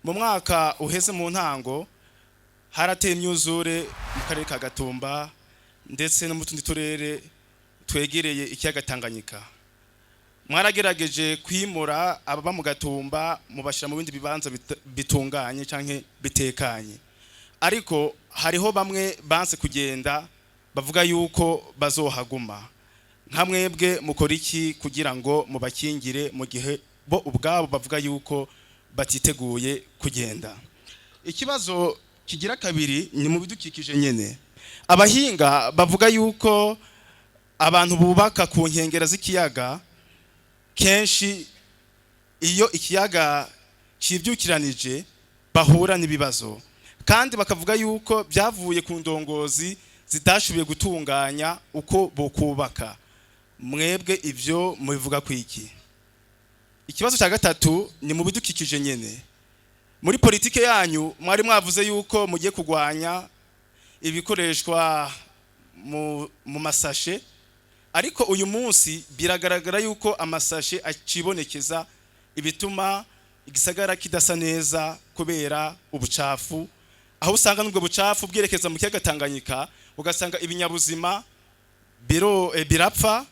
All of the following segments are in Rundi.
mu mwaka uheze mu ntango harateye imyuzure mu karere ka Gatumba ndetse no mu tundi turere twegereye ikiyaga Tanganyika. Mwaragerageje kwimura ababa mu Gatumba mubashira mu bindi bibanza bitunganye canke bitekanye, ariko hariho bamwe banse kugenda bavuga yuko bazohaguma. Nkamwebwe mukora iki kugira ngo mubakingire mu gihe bo ubwabo bavuga yuko batiteguye kugenda? Ikibazo kigira kabiri ni mu bidukikije nyene. Abahinga bavuga yuko abantu bubaka ku nkengera z'ikiyaga kenshi iyo ikiyaga civyukiranije bahura n'ibibazo, kandi bakavuga yuko byavuye ku ndongozi zitashubiye gutunganya uko bokubaka. Mwebwe ivyo mubivuga kwiki? Ikibazo cya gatatu ni mu bidukikije nyene. Muri politike yanyu mwari mwavuze yuko mugiye kugwanya ibikoreshwa mu masashe, ariko uyu munsi biragaragara yuko amasashe acibonekeza ibituma igisagara kidasa neza kubera ubucafu, aho usanga nubwo bucafu bwerekeza mu kiyaga Tanganyika ugasanga ibinyabuzima birapfa,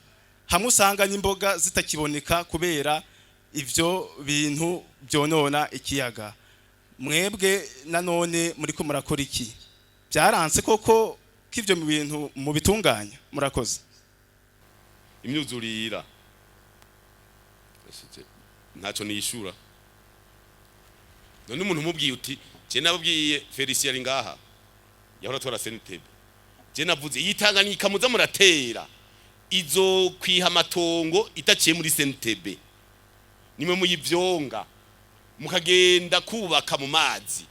hamwe usanga n'imboga zitakiboneka kubera ivyo bintu byonona ikiyaga. Mwebwe nanone muriko murakora iki? Byaranse koko k'ivyo mu bintu mu bitunganya? Murakoze. Imyuzurira ntaco nishura. None umuntu umubwiye uti je nababwiye Felicien ari ngaha yahora tora SNTB, je navuze yitanganyika muza muratera izo kwiha amatongo itaciye muri SNTB, nimwe muyivyonga mukagenda kubaka mu mazi,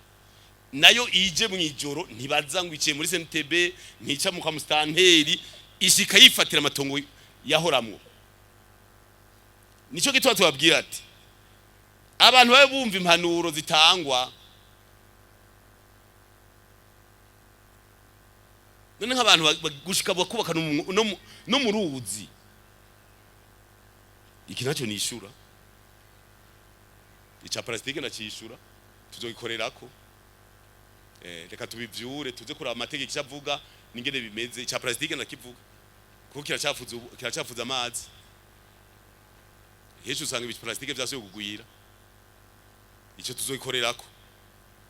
nayo ije mu ijoro ntibaza ngo iciye muri SNTB, ntica mu kamustanteri ishika yifatira amatongo yahoramwo. Nico gitwa tubabwira ati abantu babe bumva impanuro zitangwa. None nk'abantu gushika bakubaka no mu ruzi, iki nacyo nishura. Ica plastique nacishura tuzogikorerako. Reka tubivyure tuze kuraba amategeko cyavuga ningene bimeze. Ica plastique nakivuga kuko kiracafuza amazi. Hesho usanga ibi plastique vyasuye kugwira, ico tuzogikorerako.